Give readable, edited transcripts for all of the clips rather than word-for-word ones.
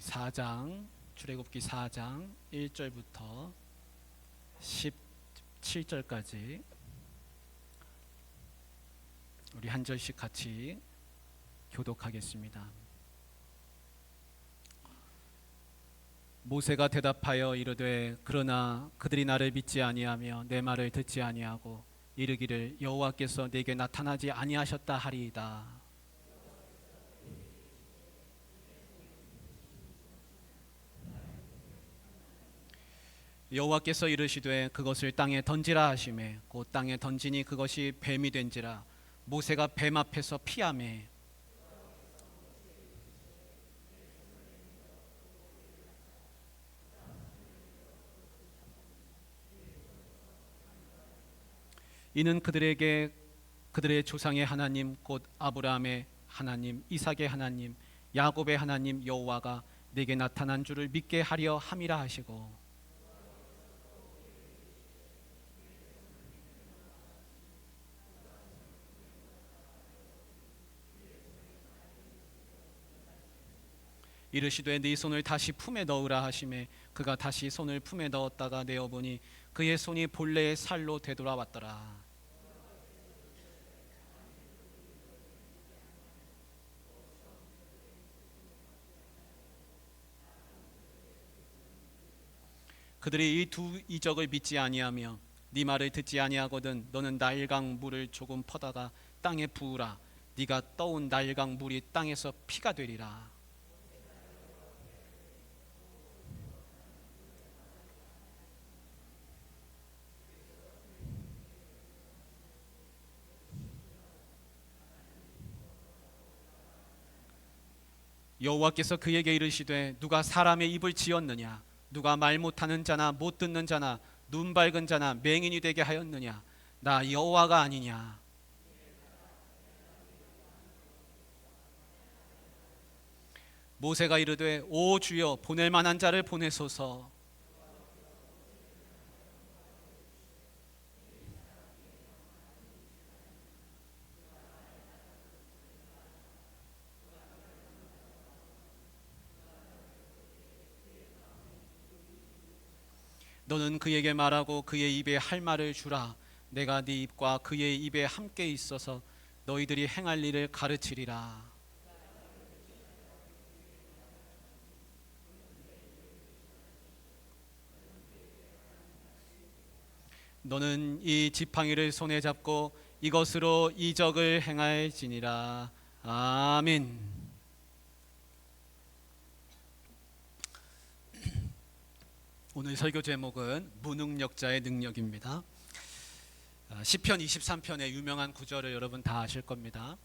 4장 출애굽기 4장 1절부터 17절까지 우리 한 절씩 같이 교독하겠습니다. 모세가 대답하여 이르되 그러나 그들이 나를 믿지 아니하며 내 말을 듣지 아니하고 이르기를 여호와께서 내게 나타나지 아니하셨다 하리이다. 여호와께서 이르시되 그것을 땅에 던지라 하시매 곧 땅에 던지니 그것이 뱀이 된지라. 모세가 뱀 앞에서 피하매 이는 그들에게 그들의 조상의 하나님 곧 아브라함의 하나님 이삭의 하나님 야곱의 하나님 여호와가 내게 나타난 줄을 믿게 하려 함이라 하시고 이르시되 네 손을 다시 품에 넣으라 하시매 그가 다시 손을 품에 넣었다가 내어보니 그의 손이 본래의 살로 되돌아왔더라. 그들이 이 두 이적을 믿지 아니하며 네 말을 듣지 아니하거든 너는 나일강 물을 조금 퍼다가 땅에 부으라. 네가 떠온 나일강 물이 땅에서 피가 되리라. 여호와께서 그에게 이르시되 누가 사람의 입을 지었느냐 누가 말 못하는 자나 못 듣는 자나 눈 밝은 자나 맹인이 되게 하였느냐 나 여호와가 아니냐. 모세가 이르되 오 주여 보낼 만한 자를 보내소서. 너는 그에게 말하고 그의 입에 할 말을 주라. 내가 네 입과 그의 입에 함께 있어서 너희들이 행할 일을 가르치리라. 너는 이 지팡이를 손에 잡고 이것으로 이적을 행할지니라. 아멘. 오늘 설교 제목은 무능력자의 능력입니다. 시편 23편의 유명한 구절을 여러분 다 아실 겁니다.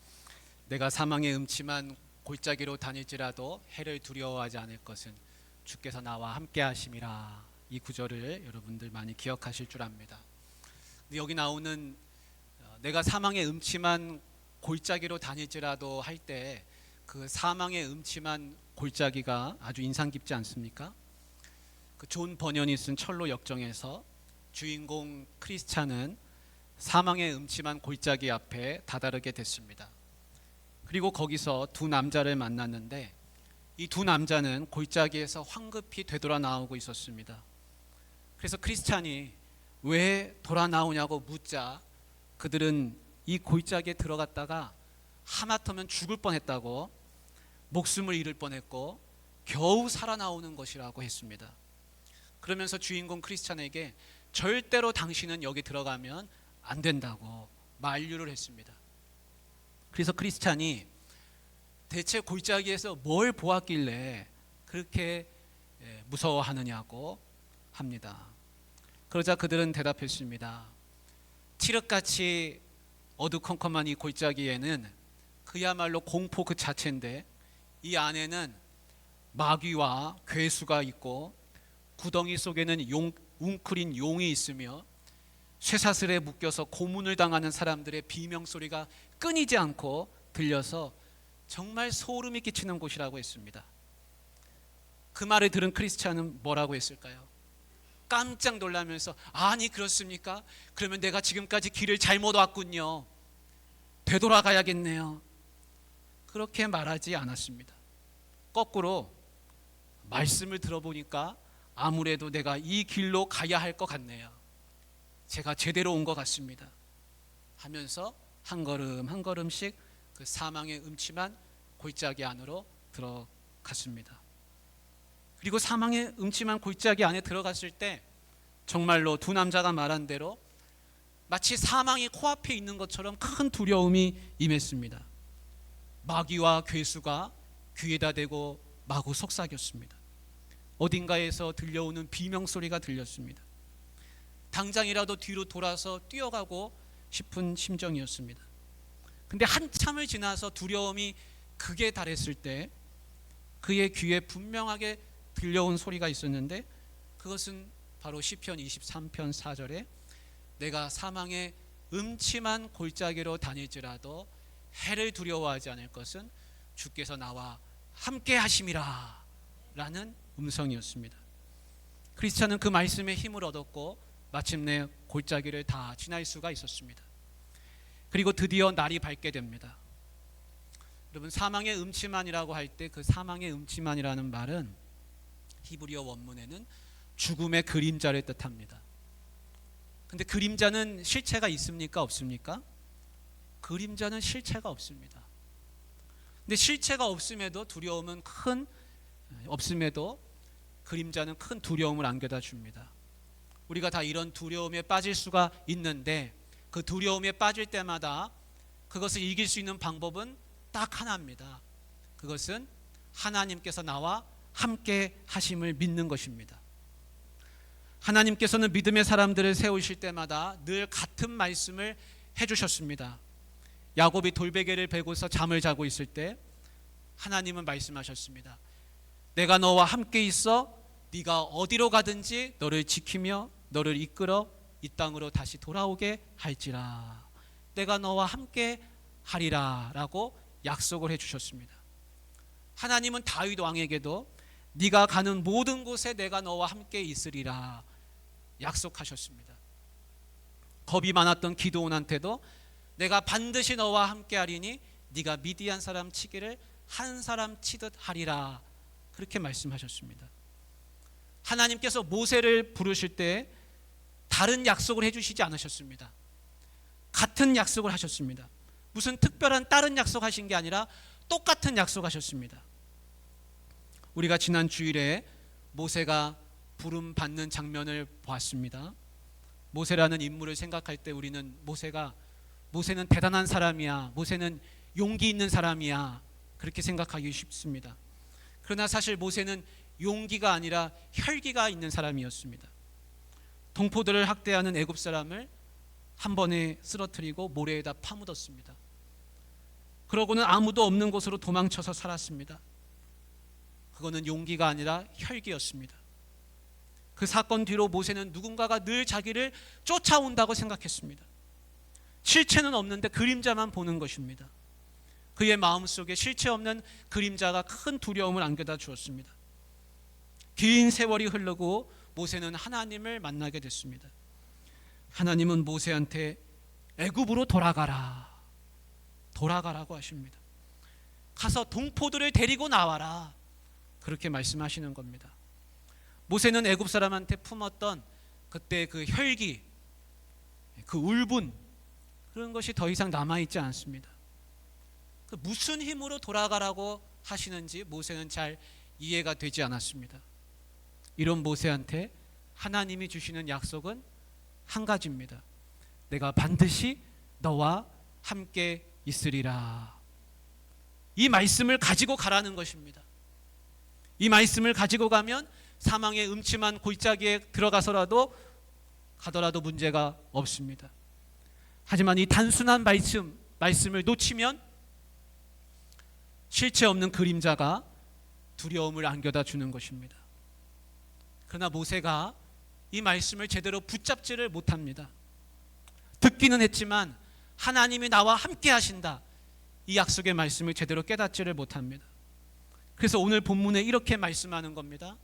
내가 사망의 음침한 골짜기로 다닐지라도 해를 두려워하지 않을 것은 주께서 나와 함께 하심이라. 이 구절을 여러분들 많이 기억하실 줄 압니다. 여기 나오는 내가 사망의 음침한 골짜기로 다닐지라도 할 때 그 사망의 음침한 골짜기가 아주 인상 깊지 않습니까? 그 존 버년이 쓴 철로 역정에서 주인공 크리스찬은 사망의 음침한 골짜기 앞에 다다르게 됐습니다. 그리고 거기서 두 남자를 만났는데 이 두 남자는 골짜기에서 황급히 되돌아 나오고 있었습니다. 그래서 크리스찬이 왜 돌아 나오냐고 묻자 그들은 이 골짜기에 들어갔다가 하마터면 죽을 뻔했다고, 목숨을 잃을 뻔했고 겨우 살아나오는 것이라고 했습니다. 그러면서 주인공 크리스찬에게 절대로 당신은 여기 들어가면 안 된다고 만류를 했습니다. 그래서 크리스찬이 대체 골짜기에서 뭘 보았길래 그렇게 무서워하느냐고 합니다. 그러자 그들은 대답했습니다. 칠흑같이 어두컴컴한 이 골짜기에는 그야말로 공포 그 자체인데 이 안에는 마귀와 괴수가 있고 구덩이 속에는 웅크린 용이 있으며 쇠사슬에 묶여서 고문을 당하는 사람들의 비명소리가 끊이지 않고 들려서 정말 소름이 끼치는 곳이라고 했습니다. 그 말을 들은 크리스찬은 뭐라고 했을까요? 깜짝 놀라면서 아니 그렇습니까? 그러면 내가 지금까지 길을 잘못 왔군요. 되돌아가야겠네요. 그렇게 말하지 않았습니다. 거꾸로 말씀을 들어보니까 아무래도 내가 이 길로 가야 할 것 같네요. 제가 제대로 온 것 같습니다. 하면서 한 걸음 한 걸음씩 그 사망의 음침한 골짜기 안으로 들어갔습니다. 그리고 사망의 음침한 골짜기 안에 들어갔을 때 정말로 두 남자가 말한 대로 마치 사망이 코앞에 있는 것처럼 큰 두려움이 임했습니다. 마귀와 괴수가 귀에다 대고 마구 속삭였습니다. 어딘가에서 들려오는 비명소리가 들렸습니다. 당장이라도 뒤로 돌아서 뛰어가고 싶은 심정이었습니다. 근데 한참을 지나서 두려움이 극에 달했을 때 그의 귀에 분명하게 들려온 소리가 있었는데, 그것은 바로 시편 23편 4절에 내가 사망의 음침한 골짜기로 다닐지라도 해를 두려워하지 않을 것은 주께서 나와 함께 하심이라 라는 음성이었습니다. 크리스찬은 그 말씀에 힘을 얻었고 마침내 골짜기를 다 지날 수가 있었습니다. 그리고 드디어 날이 밝게 됩니다. 여러분, 사망의 음침한이라고 할 때 그 사망의 음침한이라는 말은 히브리어 원문에는 죽음의 그림자를 뜻합니다. 근데 그림자는 실체가 있습니까? 없습니까? 그림자는 실체가 없습니다. 근데 실체가 없음에도 없음에도 그림자는 큰 두려움을 안겨다 줍니다. 우리가 다 이런 두려움에 빠질 수가 있는데, 그 두려움에 빠질 때마다 그것을 이길 수 있는 방법은 딱 하나입니다. 그것은 하나님께서 나와 함께 하심을 믿는 것입니다. 하나님께서는 믿음의 사람들을 세우실 때마다 늘 같은 말씀을 해주셨습니다. 야곱이 돌베개를 베고서 잠을 자고 있을 때 하나님은 말씀하셨습니다. 내가 너와 함께 있어 네가 어디로 가든지 너를 지키며 너를 이끌어 이 땅으로 다시 돌아오게 할지라. 내가 너와 함께 하리라 라고 약속을 해주셨습니다. 하나님은 다윗 왕에게도 네가 가는 모든 곳에 내가 너와 함께 있으리라 약속하셨습니다. 겁이 많았던 기드온한테도 내가 반드시 너와 함께 하리니 네가 미디안 사람 치기를 한 사람 치듯 하리라 그렇게 말씀하셨습니다. 하나님께서 모세를 부르실 때 다른 약속을 해주시지 않으셨습니다. 같은 약속을 하셨습니다. 무슨 특별한 다른 약속하신 게 아니라 똑같은 약속하셨습니다. 우리가 지난 주일에 모세가 부름 받는 장면을 보았습니다. 모세라는 인물을 생각할 때 우리는 모세는 대단한 사람이야, 모세는 용기 있는 사람이야 그렇게 생각하기 쉽습니다. 그러나 사실 모세는 용기가 아니라 혈기가 있는 사람이었습니다. 동포들을 학대하는 애굽 사람을 한 번에 쓰러뜨리고 모래에다 파묻었습니다. 그러고는 아무도 없는 곳으로 도망쳐서 살았습니다. 그거는 용기가 아니라 혈기였습니다. 그 사건 뒤로 모세는 누군가가 늘 자기를 쫓아온다고 생각했습니다. 실체는 없는데 그림자만 보는 것입니다. 그의 마음속에 실체 없는 그림자가 큰 두려움을 안겨다 주었습니다. 긴 세월이 흐르고 모세는 하나님을 만나게 됐습니다. 하나님은 모세한테 애굽으로 돌아가라고 하십니다. 가서 동포들을 데리고 나와라 그렇게 말씀하시는 겁니다. 모세는 애굽 사람한테 품었던 그때 그 혈기, 그 울분 그런 것이 더 이상 남아있지 않습니다. 그 무슨 힘으로 돌아가라고 하시는지 모세는 잘 이해가 되지 않았습니다. 이런 모세한테 하나님이 주시는 약속은 한 가지입니다. 내가 반드시 너와 함께 있으리라. 이 말씀을 가지고 가라는 것입니다. 이 말씀을 가지고 가면 사망의 음침한 골짜기에 들어가더라도 문제가 없습니다. 하지만 이 단순한 말씀을 놓치면 실체 없는 그림자가 두려움을 안겨다 주는 것입니다. 그러나 모세가 이 말씀을 제대로 붙잡지를 못합니다. 듣기는 했지만 하나님이 나와 함께 하신다, 이 약속의 말씀을 제대로 깨닫지를 못합니다. 그래서 오늘 본문에 이렇게 말씀하는 겁니다.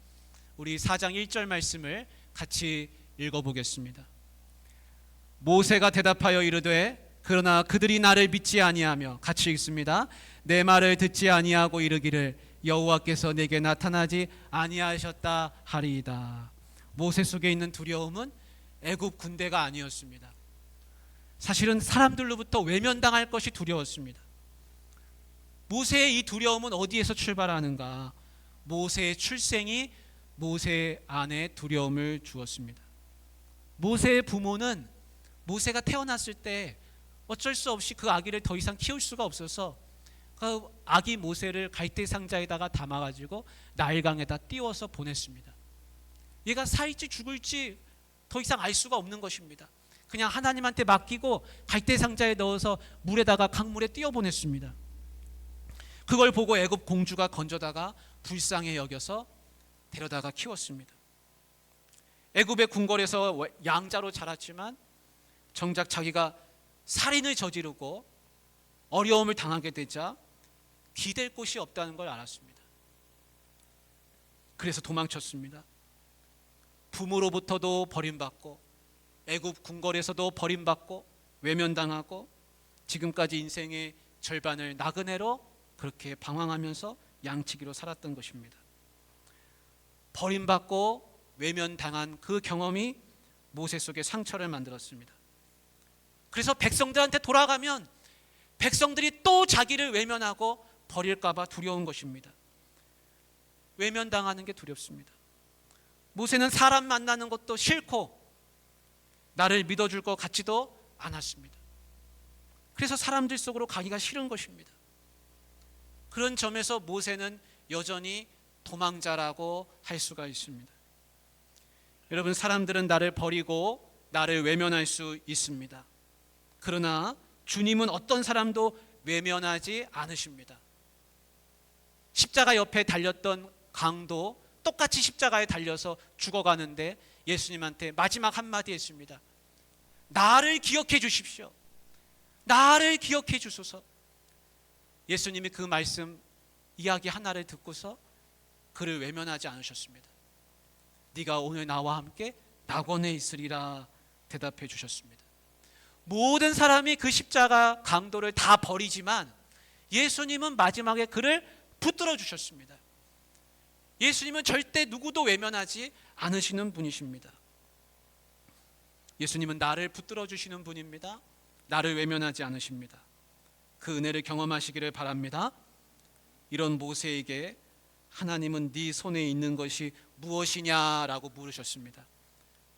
우리 4장 1절 말씀을 같이 읽어보겠습니다. 모세가 대답하여 이르되 그러나 그들이 나를 믿지 아니하며, 같이 읽습니다. 내 말을 듣지 아니하고 이르기를 여호와께서 내게 나타나지 아니하셨다 하리이다. 모세 속에 있는 두려움은 애굽 군대가 아니었습니다. 사실은 사람들로부터 외면당할 것이 두려웠습니다. 모세의 이 두려움은 어디에서 출발하는가? 모세의 출생이 모세 안에 두려움을 주었습니다. 모세의 부모는 모세가 태어났을 때 어쩔 수 없이 그 아기를 더 이상 키울 수가 없어서 그 아기 모세를 갈대 상자에다가 담아가지고 나일강에다 띄워서 보냈습니다. 얘가 살지 죽을지 더 이상 알 수가 없는 것입니다. 그냥 하나님한테 맡기고 갈대 상자에 넣어서 물에다가 강물에 띄워 보냈습니다. 그걸 보고 애굽 공주가 건져다가 불쌍히 여겨서 데려다가 키웠습니다. 애굽의 궁궐에서 양자로 자랐지만 정작 자기가 살인을 저지르고 어려움을 당하게 되자 기댈 곳이 없다는 걸 알았습니다. 그래서 도망쳤습니다. 부모로부터도 버림받고 애굽 궁궐에서도 버림받고 외면당하고 지금까지 인생의 절반을 나그네로 그렇게 방황하면서 양치기로 살았던 것입니다. 버림받고 외면당한 그 경험이 모세 속에 상처를 만들었습니다. 그래서 백성들한테 돌아가면 백성들이 또 자기를 외면하고 버릴까 봐 두려운 것입니다. 외면당하는 게 두렵습니다. 모세는 사람 만나는 것도 싫고 나를 믿어줄 것 같지도 않았습니다. 그래서 사람들 속으로 가기가 싫은 것입니다. 그런 점에서 모세는 여전히 도망자라고 할 수가 있습니다. 여러분, 사람들은 나를 버리고 나를 외면할 수 있습니다. 그러나 주님은 어떤 사람도 외면하지 않으십니다. 십자가 옆에 달렸던 강도 똑같이 십자가에 달려서 죽어가는데 예수님한테 마지막 한마디 했습니다. 나를 기억해 주십시오. 나를 기억해 주소서. 예수님이 그 말씀 이야기 하나를 듣고서 그를 외면하지 않으셨습니다. 네가 오늘 나와 함께 낙원에 있으리라 대답해 주셨습니다. 모든 사람이 그 십자가 강도를 다 버리지만 예수님은 마지막에 그를 붙들어 주셨습니다. 예수님은 절대 누구도 외면하지 않으시는 분이십니다. 예수님은 나를 붙들어 주시는 분입니다. 나를 외면하지 않으십니다. 그 은혜를 경험하시기를 바랍니다. 이런 모세에게 하나님은 네 손에 있는 것이 무엇이냐라고 물으셨습니다.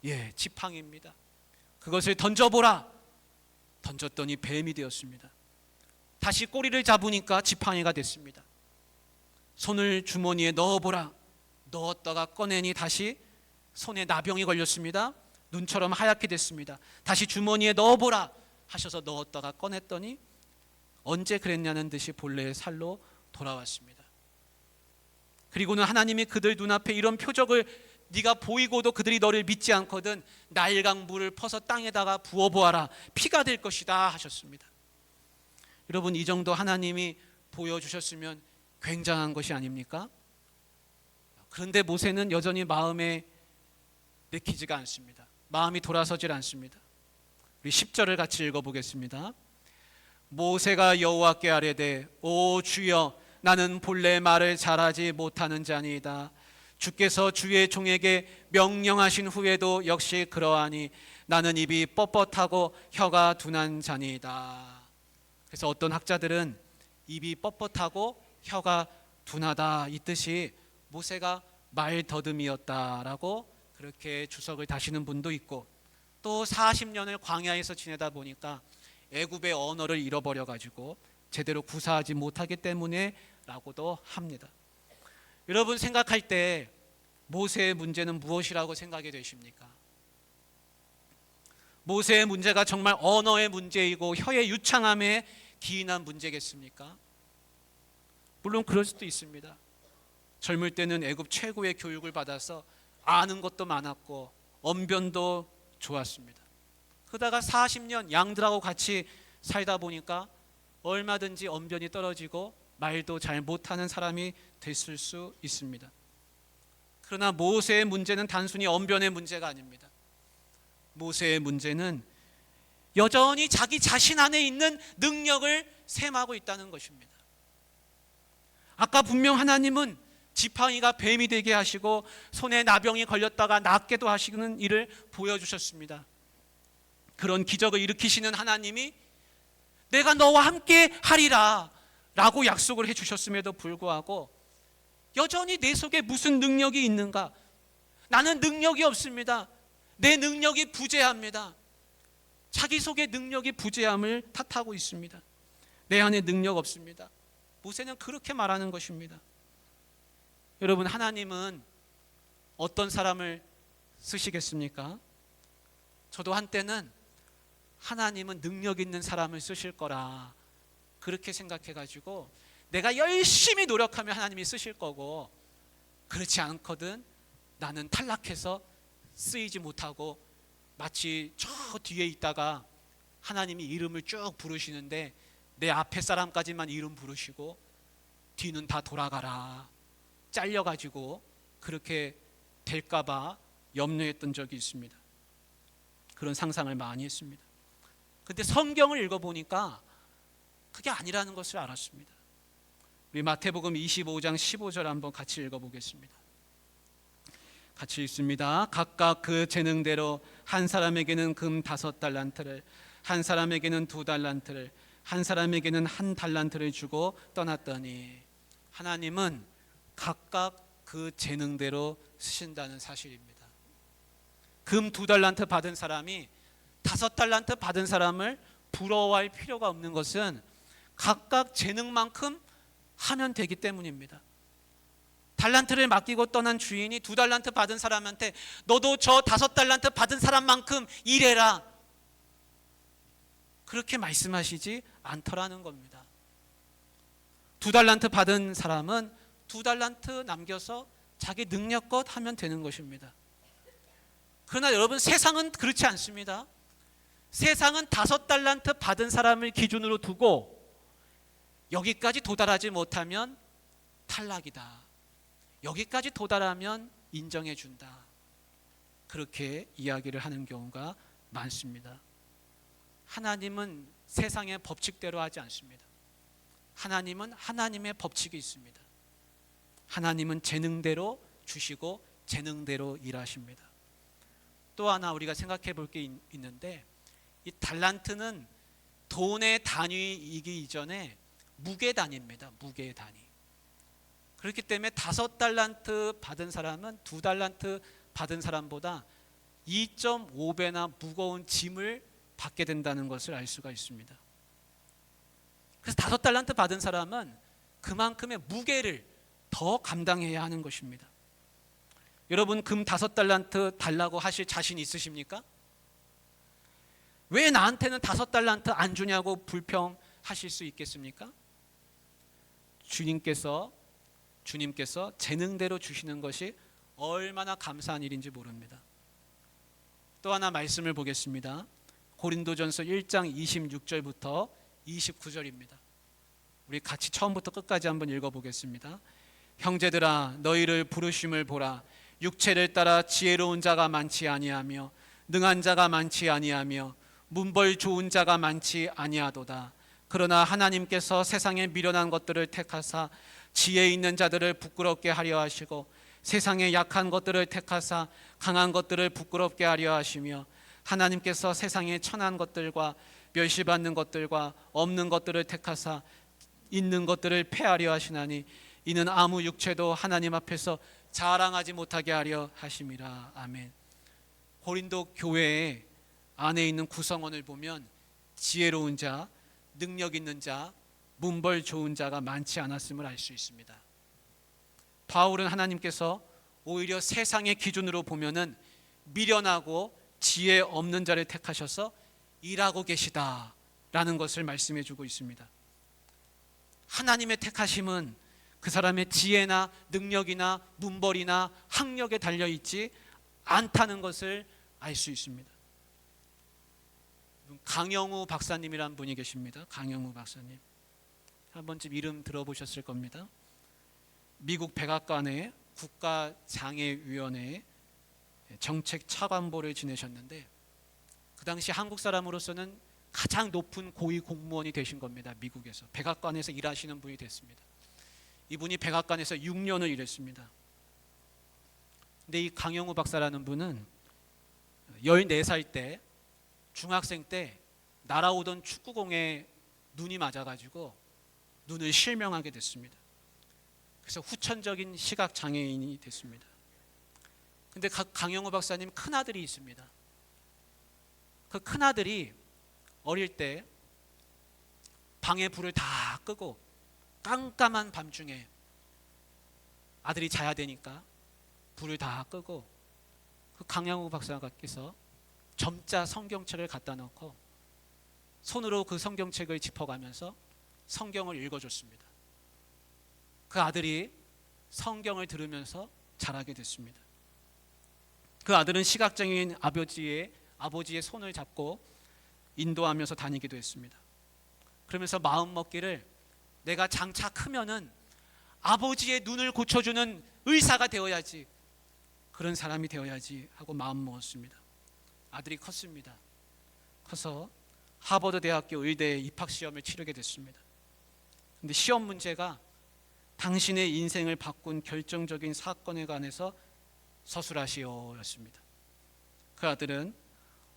예, 지팡이입니다. 그것을 던져보라. 던졌더니 뱀이 되었습니다. 다시 꼬리를 잡으니까 지팡이가 됐습니다. 손을 주머니에 넣어보라. 넣었다가 꺼내니 다시 손에 나병이 걸렸습니다. 눈처럼 하얗게 됐습니다. 다시 주머니에 넣어보라 하셔서 넣었다가 꺼냈더니 언제 그랬냐는 듯이 본래의 살로 돌아왔습니다. 그리고는 하나님이 그들 눈앞에 이런 표적을 네가 보이고도 그들이 너를 믿지 않거든 나일강 물을 퍼서 땅에다가 부어보아라. 피가 될 것이다 하셨습니다. 여러분, 이 정도 하나님이 보여주셨으면 굉장한 것이 아닙니까? 그런데 모세는 여전히 마음에 내키지가 않습니다. 마음이 돌아서질 않습니다. 우리 10절을 같이 읽어보겠습니다. 모세가 여호와께 아뢰되 오 주여 나는 본래 말을 잘하지 못하는 자니이다. 주께서 주의 종에게 명령하신 후에도 역시 그러하니 나는 입이 뻣뻣하고 혀가 둔한 자니이다. 그래서 어떤 학자들은 입이 뻣뻣하고 혀가 둔하다 이 뜻이 모세가 말더듬이었다라고 그렇게 주석을 다시는 분도 있고, 또 40년을 광야에서 지내다 보니까 애굽의 언어를 잃어버려 가지고 제대로 구사하지 못하기 때문에 라고도 합니다. 여러분, 생각할 때 모세의 문제는 무엇이라고 생각이 되십니까? 모세의 문제가 정말 언어의 문제이고 혀의 유창함에 기인한 문제겠습니까? 물론 그럴 수도 있습니다. 젊을 때는 애굽 최고의 교육을 받아서 아는 것도 많았고 언변도 좋았습니다. 그러다가 40년 양들하고 같이 살다 보니까 얼마든지 언변이 떨어지고 말도 잘 못하는 사람이 됐을 수 있습니다. 그러나 모세의 문제는 단순히 언변의 문제가 아닙니다. 모세의 문제는 여전히 자기 자신 안에 있는 능력을 셈하고 있다는 것입니다. 아까 분명 하나님은 지팡이가 뱀이 되게 하시고 손에 나병이 걸렸다가 낫게도 하시는 일을 보여주셨습니다. 그런 기적을 일으키시는 하나님이 내가 너와 함께 하리라 라고 약속을 해주셨음에도 불구하고 여전히 내 속에 무슨 능력이 있는가? 나는 능력이 없습니다. 내 능력이 부재합니다. 자기 속에 능력이 부재함을 탓하고 있습니다. 내 안에 능력 없습니다. 모세는 그렇게 말하는 것입니다. 여러분, 하나님은 어떤 사람을 쓰시겠습니까? 저도 한때는 하나님은 능력 있는 사람을 쓰실 거라 그렇게 생각해가지고 내가 열심히 노력하면 하나님이 쓰실 거고, 그렇지 않거든 나는 탈락해서 쓰이지 못하고 마치 저 뒤에 있다가 하나님이 이름을 쭉 부르시는데 내 앞에 사람까지만 이름 부르시고 뒤는 다 돌아가라, 잘려가지고 그렇게 될까봐 염려했던 적이 있습니다. 그런 상상을 많이 했습니다. 근데 성경을 읽어보니까 그게 아니라는 것을 알았습니다. 우리 마태복음 25장 15절 한번 같이 읽어보겠습니다. 같이 읽습니다. 각각 그 재능대로 한 사람에게는 금 5달란트를, 한 사람에게는 2달란트를, 한 사람에게는 1달란트를 주고 떠났더니, 하나님은 각각 그 재능대로 쓰신다는 사실입니다. 금 2달란트 받은 사람이 5달란트 받은 사람을 부러워할 필요가 없는 것은 각각 재능만큼 하면 되기 때문입니다. 달란트를 맡기고 떠난 주인이 2달란트 받은 사람한테 너도 저 5달란트 받은 사람만큼 일해라, 그렇게 말씀하시지 않더라는 겁니다. 2달란트 받은 사람은 2달란트 남겨서 자기 능력껏 하면 되는 것입니다. 그러나 여러분, 세상은 그렇지 않습니다. 세상은 5달란트 받은 사람을 기준으로 두고 여기까지 도달하지 못하면 탈락이다, 여기까지 도달하면 인정해 준다, 그렇게 이야기를 하는 경우가 많습니다. 하나님은 세상의 법칙대로 하지 않습니다. 하나님은 하나님의 법칙이 있습니다. 하나님은 재능대로 주시고 재능대로 일하십니다. 또 하나 우리가 생각해 볼 게 있는데, 이 달란트는 돈의 단위이기 이전에 무게 단위입니다. 무게 단위. 그렇기 때문에 5달란트 받은 사람은 2달란트 받은 사람보다 2.5배나 무거운 짐을 받게 된다는 것을 알 수가 있습니다. 그래서 5달란트 받은 사람은 그만큼의 무게를 더 감당해야 하는 것입니다. 여러분, 금 5달란트 달라고 하실 자신 있으십니까? 왜 나한테는 5달란트 안 주냐고 불평하실 수 있겠습니까? 주님께서 재능대로 주시는 것이 얼마나 감사한 일인지 모릅니다. 또 하나 말씀을 보겠습니다. 고린도전서 1장 26절부터 29절입니다. 우리 같이 처음부터 끝까지 한번 읽어보겠습니다. 형제들아, 너희를 부르심을 보라. 육체를 따라 지혜로운 자가 많지 아니하며 능한 자가 많지 아니하며 문벌 좋은 자가 많지 아니하도다. 그러나 하나님께서 세상에 미련한 것들을 택하사 지혜 있는 자들을 부끄럽게 하려 하시고 세상에 약한 것들을 택하사 강한 것들을 부끄럽게 하려 하시며 하나님께서 세상에 천한 것들과 멸시받는 것들과 없는 것들을 택하사 있는 것들을 폐하려 하시나니 이는 아무 육체도 하나님 앞에서 자랑하지 못하게 하려 하심이라. 아멘. 고린도 교회 안에 있는 구성원을 보면 지혜로운 자, 능력 있는 자, 문벌 좋은 자가 많지 않았음을 알 수 있습니다. 바울은 하나님께서 오히려 세상의 기준으로 보면은 미련하고 지혜 없는 자를 택하셔서 일하고 계시다라는 것을 말씀해 주고 있습니다. 하나님의 택하심은 그 사람의 지혜나 능력이나 문벌이나 학력에 달려있지 않다는 것을 알 수 있습니다. 강영우 박사님이란 분이 계십니다. 강영우 박사님, 한 번쯤 이름 들어보셨을 겁니다. 미국 백악관의 국가장애위원회 정책 차관보를 지내셨는데 그 당시 한국 사람으로서는 가장 높은 고위 공무원이 되신 겁니다. 미국에서 백악관에서 일하시는 분이 됐습니다. 이분이 백악관에서 6년을 일했습니다. 근데 이 강영우 박사라는 분은 14살 때, 중학생 때 날아오던 축구공에 눈이 맞아가지고 눈을 실명하게 됐습니다. 그래서 후천적인 시각장애인이 됐습니다. 근데 강영우 박사님 큰아들이 있습니다. 그 큰아들이 어릴 때 방에 불을 다 끄고 깜깜한 밤중에 아들이 자야 되니까 불을 다 끄고 그 강영우 박사께서 점자 성경책을 갖다 놓고 손으로 그 성경책을 짚어가면서 성경을 읽어줬습니다. 그 아들이 성경을 들으면서 자라게 됐습니다. 그 아들은 시각장애인 아버지의 손을 잡고 인도하면서 다니기도 했습니다. 그러면서 마음 먹기를 내가 장차 크면은 아버지의 눈을 고쳐주는 의사가 되어야지, 그런 사람이 되어야지 하고 마음 먹었습니다. 아들이 컸습니다. 커서 하버드 대학교 의대에 입학 시험을 치르게 됐습니다. 근데 시험 문제가 당신의 인생을 바꾼 결정적인 사건에 관해서 서술하시오였습니다. 그 아들은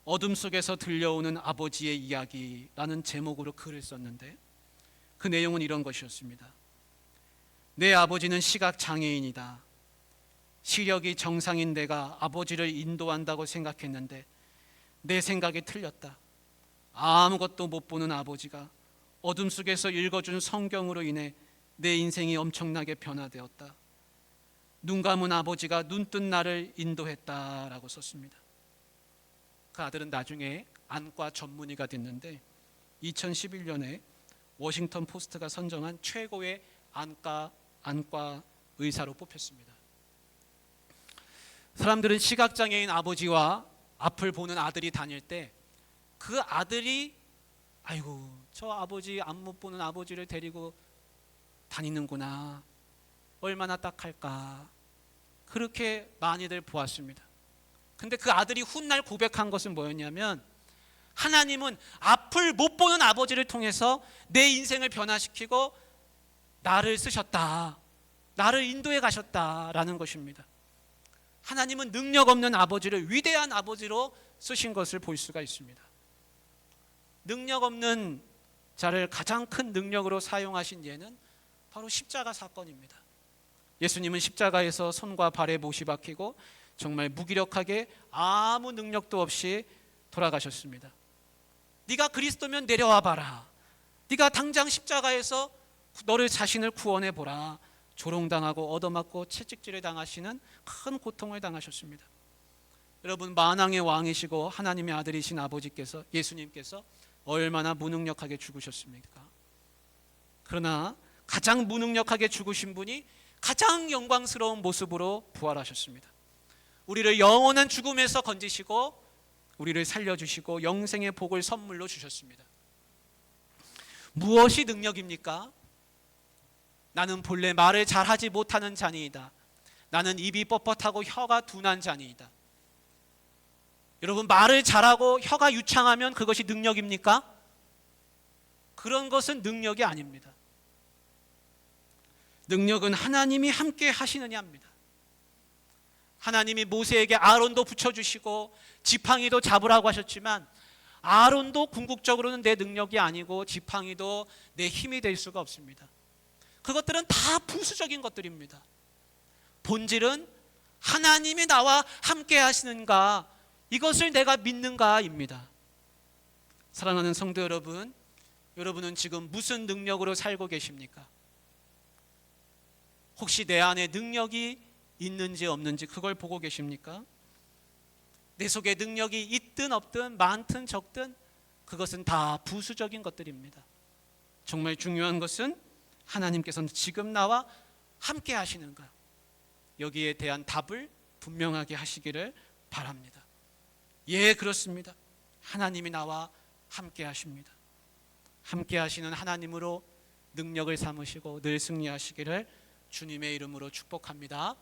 어둠 속에서 들려오는 아버지의 이야기라는 제목으로 글을 썼는데 그 내용은 이런 것이었습니다. 내 아버지는 시각장애인이다. 시력이 정상인 내가 아버지를 인도한다고 생각했는데 내 생각이 틀렸다. 아무것도 못 보는 아버지가 어둠 속에서 읽어준 성경으로 인해 내 인생이 엄청나게 변화되었다. 눈 감은 아버지가 눈뜬 나를 인도했다라고 썼습니다. 그 아들은 나중에 안과 전문의가 됐는데 2011년에 워싱턴 포스트가 선정한 최고의 안과 의사로 뽑혔습니다. 사람들은 시각장애인 아버지와 앞을 보는 아들이 다닐 때 그 아들이 아이고 저 아버지 앞 못 보는 아버지를 데리고 다니는구나, 얼마나 딱할까, 그렇게 많이들 보았습니다. 근데 그 아들이 훗날 고백한 것은 뭐였냐면 하나님은 앞을 못 보는 아버지를 통해서 내 인생을 변화시키고 나를 쓰셨다, 나를 인도해 가셨다라는 것입니다. 하나님은 능력 없는 아버지를 위대한 아버지로 쓰신 것을 볼 수가 있습니다. 능력 없는 자를 가장 큰 능력으로 사용하신 예는 바로 십자가 사건입니다. 예수님은 십자가에서 손과 발에 못이 박히고 정말 무기력하게 아무 능력도 없이 돌아가셨습니다. 네가 그리스도면 내려와 봐라. 네가 당장 십자가에서 너를 자신을 구원해 보라. 조롱당하고 얻어맞고 채찍질을 당하시는 큰 고통을 당하셨습니다. 여러분, 만왕의 왕이시고 하나님의 아들이신 아버지께서, 예수님께서 얼마나 무능력하게 죽으셨습니까? 그러나 가장 무능력하게 죽으신 분이 가장 영광스러운 모습으로 부활하셨습니다. 우리를 영원한 죽음에서 건지시고 우리를 살려주시고 영생의 복을 선물로 주셨습니다. 무엇이 능력입니까? 나는 본래 말을 잘하지 못하는 자니이다. 나는 입이 뻣뻣하고 혀가 둔한 자니이다. 여러분, 말을 잘하고 혀가 유창하면 그것이 능력입니까? 그런 것은 능력이 아닙니다. 능력은 하나님이 함께 하시느냐입니다. 하나님이 모세에게 아론도 붙여주시고 지팡이도 잡으라고 하셨지만 아론도 궁극적으로는 내 능력이 아니고 지팡이도 내 힘이 될 수가 없습니다. 그것들은 다 부수적인 것들입니다. 본질은 하나님이 나와 함께 하시는가, 이것을 내가 믿는가입니다. 사랑하는 성도 여러분, 여러분은 지금 무슨 능력으로 살고 계십니까? 혹시 내 안에 능력이 있는지 없는지 그걸 보고 계십니까? 내 속에 능력이 있든 없든 많든 적든 그것은 다 부수적인 것들입니다. 정말 중요한 것은 하나님께서는 지금 나와 함께 하시는가, 여기에 대한 답을 분명하게 하시기를 바랍니다. 예, 그렇습니다. 하나님이 나와 함께 하십니다. 함께 하시는 하나님으로 능력을 삼으시고 늘 승리하시기를 주님의 이름으로 축복합니다.